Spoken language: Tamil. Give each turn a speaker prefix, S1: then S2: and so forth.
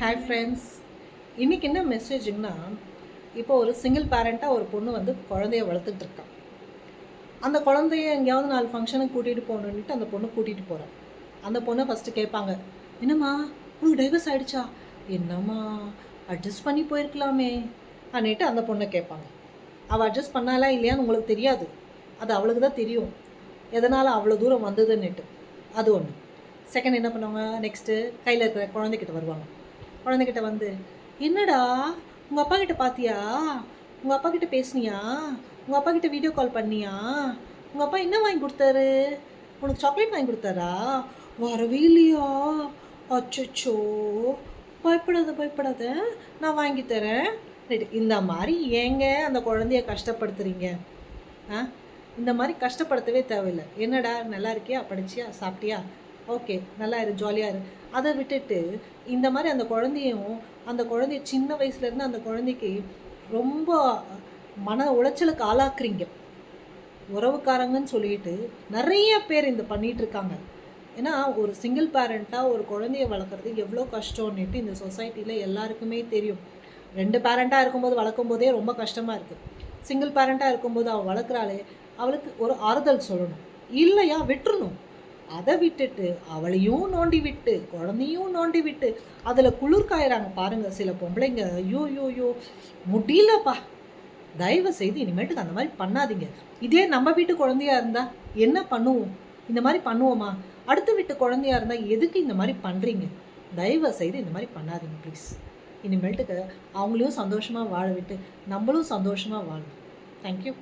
S1: ஹாய் ஃப்ரெண்ட்ஸ், இன்றைக்கி என்ன மெசேஜுங்கன்னா, இப்போ ஒரு சிங்கிள் பேரண்ட்டாக ஒரு பொண்ணு வந்து குழந்தைய வளர்த்துட்டு இருக்கா. அந்த குழந்தைய எங்கேயாவது 4 ஃபங்க்ஷனுக்கு கூட்டிகிட்டு போகணுன்ட்டு அந்த பொண்ணு கூட்டிகிட்டு போகிறேன். அந்த பொண்ணை ஃபஸ்ட்டு கேட்பாங்க, என்னம்மா உனக்கு டைவர்ஸ் ஆகிடுச்சா? என்னம்மா அட்ஜஸ்ட் பண்ணி போயிருக்கலாமே அன்னிட்டு அந்த பொண்ணை கேட்பாங்க. அவள் அட்ஜஸ்ட் பண்ணாலா இல்லையான்னு உங்களுக்கு தெரியாது, அது அவளுக்கு தான் தெரியும் எதனால் அவ்வளோ தூரம் வந்ததுன்னுட்டு. அது ஒன்று. செகண்ட் என்ன பண்ணுவாங்க, நெக்ஸ்ட்டு கையில் இருக்கிற குழந்தைகிட்ட வருவாங்க. குழந்தைகிட்ட வந்து, என்னடா உங்கள் அப்பா கிட்ட பார்த்தியா? உங்கள் அப்பா கிட்ட பேசுனியா? உங்கள் அப்பா கிட்ட வீடியோ கால் பண்ணியா? உங்கள் அப்பா என்ன வாங்கி கொடுத்தாரு? உனக்கு சாக்லேட் வாங்கி கொடுத்தாரா? வரவே இல்லையா? அச்சோ, பயப்படாத, நான் வாங்கி தரேன். இந்த மாதிரி ஏங்க அந்த குழந்தைய கஷ்டப்படுத்துறீங்க? இந்த மாதிரி கஷ்டப்படுத்தவே தேவையில்லை. என்னடா நல்லா இருக்கியா, படிச்சியா, சாப்பிட்டியா, ஓகே நல்லா இரு, ஜாலியாக இரு. அதை விட்டுட்டு இந்த மாதிரி அந்த குழந்தைய சின்ன வயசுலேருந்து அந்த குழந்தைக்கு ரொம்ப மன உளைச்சலுக்கு ஆளாக்குறீங்க. உறவுக்காரங்கன்னு சொல்லிட்டு நிறைய பேர் இந்த பண்ணிகிட்ருக்காங்க. ஏன்னா ஒரு சிங்கிள் பேரண்ட்டாக ஒரு குழந்தைய வளர்க்குறது எவ்வளோ கஷ்டம்னுட்டு இந்த சொசைட்டியில் எல்லாருக்குமே தெரியும். 2 பேரண்ட்டாக இருக்கும்போது வளர்க்கும் போதே ரொம்ப கஷ்டமாக இருக்குது. சிங்கிள் பேரண்ட்டாக இருக்கும்போது அவள் வளர்க்குறாளே, அவளுக்கு ஒரு ஆறுதல் சொல்லணும், இல்லையா விட்டுறணும். அதை விட்டுட்டு அவளையும் நோண்டி விட்டு குழந்தையும் நோண்டி விட்டு அதில் குளிர் காயிறாங்க பாருங்கள் சில பொம்பளைங்க. ஐயோ முடியலப்பா. தயவு செய்து இனிமேட்டுக்கு அந்த மாதிரி பண்ணாதீங்க. இதே நம்ம வீட்டு குழந்தையா இருந்தால் என்ன பண்ணுவோம்? இந்த மாதிரி பண்ணுவோமா? அடுத்த வீட்டு குழந்தையா இருந்தால் எதுக்கு இந்த மாதிரி பண்ணுறீங்க? தயவு செய்து இந்த மாதிரி பண்ணாதீங்க ப்ளீஸ். இனிமேட்டுக்கு அவங்களையும் சந்தோஷமாக வாழ விட்டு நம்மளும் சந்தோஷமாக வாழணும். தேங்க்யூ.